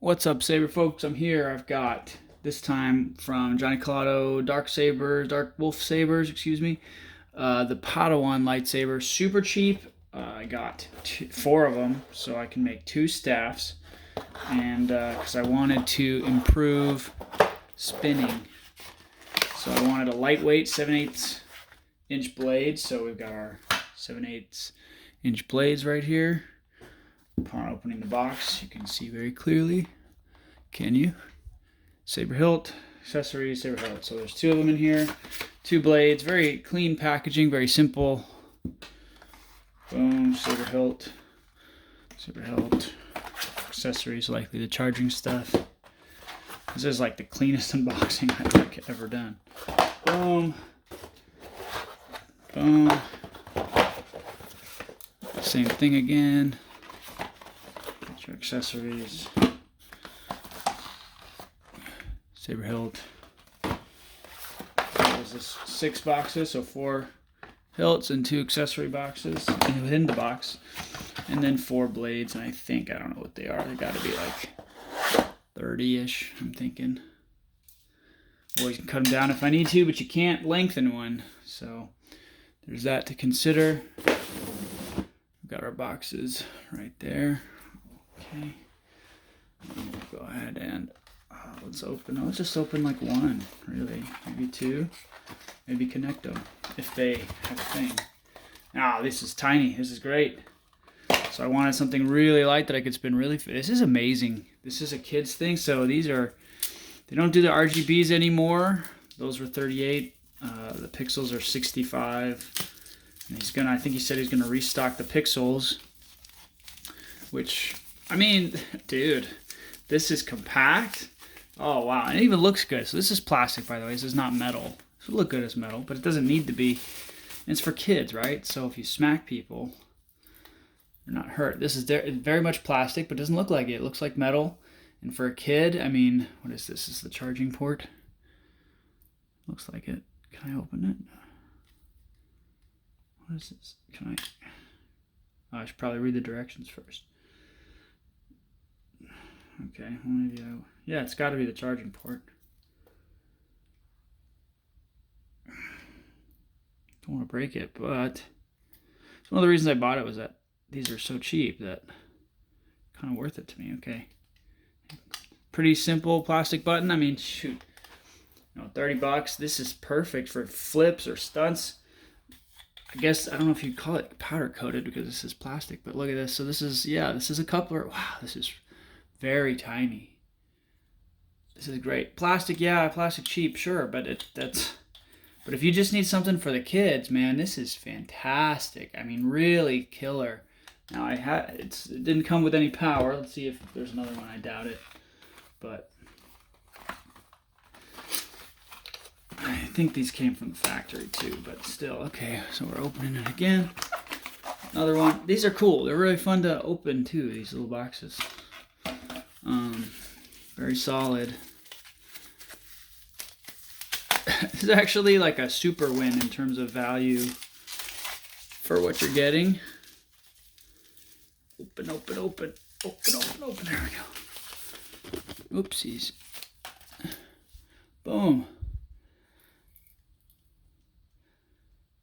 What's up, Saber folks? I'm here. I've got this time from Johnny Colado DarkWolf Sabers, excuse me. The PADAWAN lightsaber, super cheap. I got four of them, so I can make two staffs, and because I wanted to improve spinning, so I wanted a lightweight 7/8 inch blade. So we've got our 7/8 inch blades right here. Upon opening the box, you can see very clearly. Can you? Saber hilt, accessories, saber hilt. So there's two of them in here. Two blades, very clean packaging, very simple. Boom, saber hilt. Accessories, likely the charging stuff. This is like the cleanest unboxing I've ever done. Boom. Boom. Same thing again. Get your accessories. Saber hilt. There's this 6 boxes, so 4 hilts and 2 accessory boxes within the box, and then 4 blades. And I don't know what they are. They got to be like 30-ish. I'm thinking. Or you can cut them down if I need to, but you can't lengthen one. So there's that to consider. We've got our boxes right there. Okay. We'll go ahead and let's open. Let's just open like one, really, maybe 2, maybe connect them if they have a thing. This is tiny. This is great. So I wanted something really light that I could spin really. This is amazing. This is a kid's thing. So these are. They don't do the RGBs anymore. Those were 38. The pixels are 65. And I think he said he's gonna restock the pixels. Which, I mean, dude, this is compact. Oh wow, and it even looks good. So this is plastic, by the way. This is not metal. This would look good as metal, but it doesn't need to be. And it's for kids, right? So if you smack people, they're not hurt. This is very much plastic, but it doesn't look like it. It looks like metal. And for a kid, I mean, what is this? This is the charging port. Looks like it. Can I open it? What is this? Can I? Oh, I should probably read the directions first. Okay, well, maybe yeah, it's got to be the charging port. Don't want to break it, but one of the reasons I bought it was that these are so cheap that kind of worth it to me. Okay, pretty simple plastic button. I mean, shoot, 30 bucks. This is perfect for flips or stunts. I guess I don't know if you'd call it powder coated because this is plastic, but look at this. So this is a coupler. Wow, this is very tiny. This is great. Plastic, yeah, plastic cheap, sure, but but if you just need something for the kids, man, this is fantastic. I mean, really killer. Now it didn't come with any power. Let's see if there's another one. I doubt it, but I think these came from the factory too. But still, okay. So we're opening it again. Another one. These are cool. They're really fun to open too. These little boxes. Very solid. This is actually like a super win in terms of value for what you're getting. Open. There we go. Oopsies. Boom.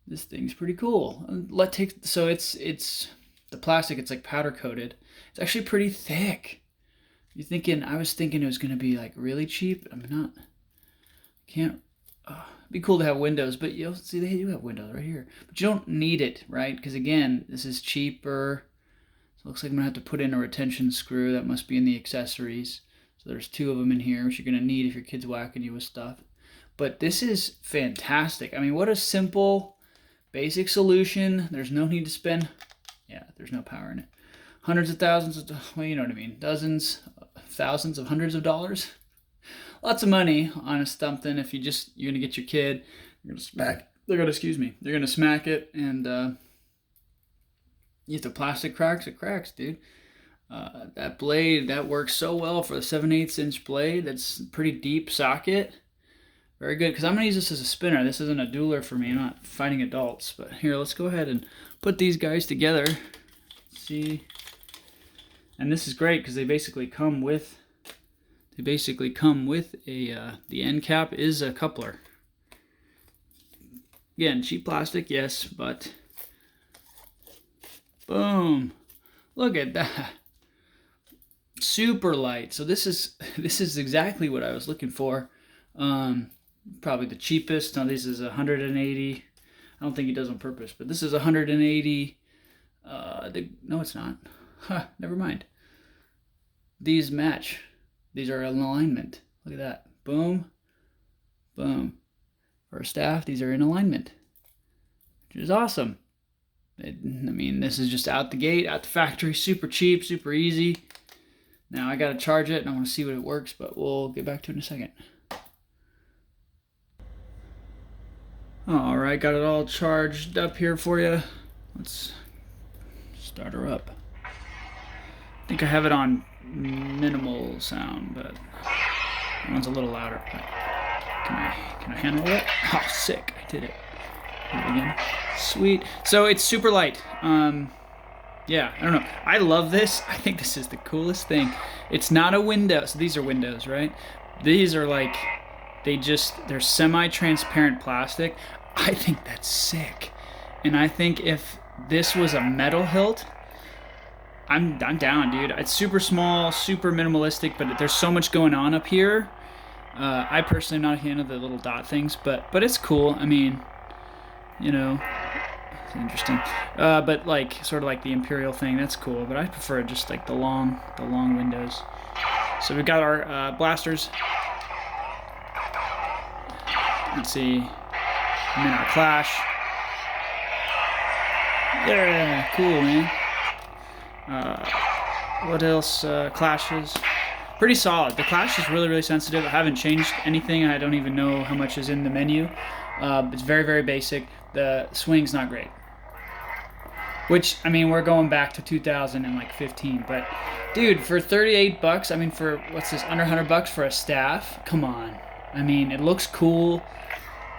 This thing's pretty cool. So it's the plastic. It's like powder coated. It's actually pretty thick. I was thinking it was going to be like really cheap. I'm not. Can't. It'd be cool to have windows, but you'll see they do have windows right here. But you don't need it, right? Because again, this is cheaper. So it looks like I'm going to have to put in a retention screw. That must be in the accessories. So there's 2 of them in here, which you're going to need if your kid's whacking you with stuff. But this is fantastic. I mean, what a simple, basic solution. There's no need to spend. Yeah, there's no power in it. Hundreds of thousands of, well, you know what I mean. Dozens, thousands of hundreds of dollars. Lots of money on something. If you're going to get your kid, they're going to smack it, and if the plastic cracks, it cracks, dude. That blade, that works so well for the 7/8 inch blade. That's a pretty deep socket. Very good, because I'm going to use this as a spinner. This isn't a dueler for me. I'm not fighting adults. But here, let's go ahead and put these guys together. See? And this is great because they basically come with they basically come with a, the end cap is a coupler. Again, cheap plastic, yes, but boom, look at that. Super light. So this is exactly what I was looking for. Probably the cheapest. Now this is 180. I don't think he does on purpose, but this is 180. No, it's not. Huh, never mind. These match. These are in alignment. Look at that. Boom. Boom. For a staff, these are in alignment, which is awesome. I mean, this is just out the gate, out the factory, super cheap, super easy. Now I got to charge it, and I want to see what it works, but we'll get back to it in a second. All right, got it all charged up here for you. Let's start her up. I think I have it on minimal sound, but that one's a little louder. But can I handle it? Oh, sick! I did it. Do it again. Sweet. So it's super light. Yeah, I don't know. I love this. I think this is the coolest thing. It's not a window. So these are windows, right? These are like, they're semi-transparent plastic. I think that's sick. And I think if this was a metal hilt, I'm down, dude. It's super small, super minimalistic, but there's so much going on up here. I personally am not a fan of the little dot things, but it's cool. I mean, you know, it's interesting. But like sort of like the Imperial thing, that's cool. But I prefer just like the long windows. So we've got our blasters. Let's see. And then our clash. Yeah, cool, man. What else? Clashes. Pretty solid. The clash is really, really sensitive. I haven't changed anything. I don't even know how much is in the menu. It's very, very basic. The swing's not great. Which, I mean, we're going back to 2015. But, dude, for 38 bucks, I mean, for, what's this, under 100 bucks for a staff? Come on. I mean, it looks cool.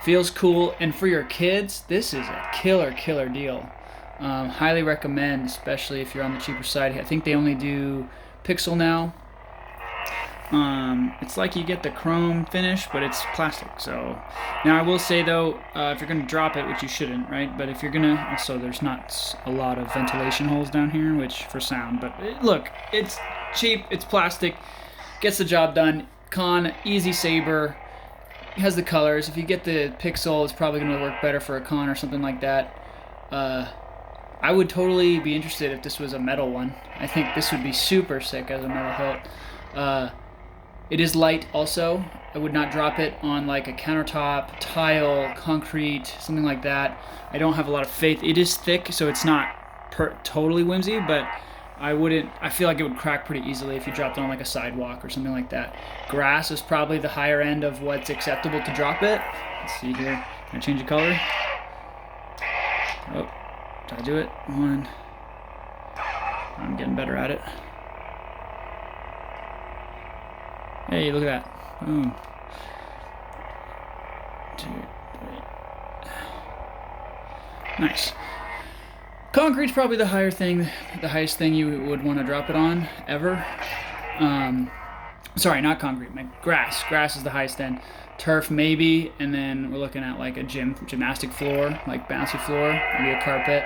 Feels cool. And for your kids, this is a killer, killer deal. Highly recommend, especially if you're on the cheaper side. I think they only do pixel now. It's like you get the chrome finish, but it's plastic. So now I will say though, if you're gonna drop it, which you shouldn't, right? But if you're gonna, also there's not a lot of ventilation holes down here, which for sound. But look, it's cheap, it's plastic, gets the job done. Con, easy saber, has the colors. If you get the pixel, it's probably gonna work better for a con or something like that. I would totally be interested if this was a metal one. I think this would be super sick as a metal hilt. It is light also. I would not drop it on like a countertop, tile, concrete, something like that. I don't have a lot of faith. It is thick, so it's not totally whimsy, but I feel like it would crack pretty easily if you dropped it on like a sidewalk or something like that. Grass is probably the higher end of what's acceptable to drop it. Let's see here. Can I change the color? Oh, did I do it? One. I'm getting better at it. Hey, look at that. Boom. 2, 3. Nice. Concrete's probably the highest thing you would want to drop it on, ever. Sorry, not concrete, grass. Grass is the highest end. Turf, maybe, and then we're looking at like a gymnastic floor, like bouncy floor, maybe a carpet.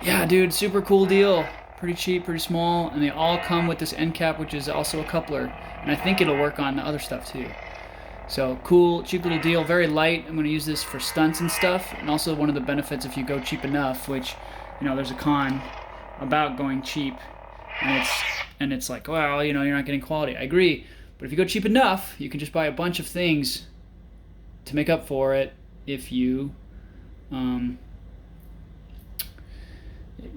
Yeah, dude, super cool deal. Pretty cheap, pretty small, and they all come with this end cap, which is also a coupler, and I think it'll work on the other stuff too. So cool, cheap little deal, very light. I'm going to use this for stunts and stuff, and also one of the benefits if you go cheap enough, which, you know, there's a con about going cheap, and it's like, well, you know, you're not getting quality. I agree, but if you go cheap enough, you can just buy a bunch of things to make up for it if you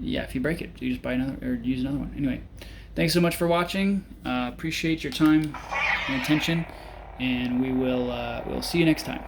if you break it, you just buy another or use another one. Anyway, thanks so much for watching. Appreciate your time and attention, and we'll see you next time.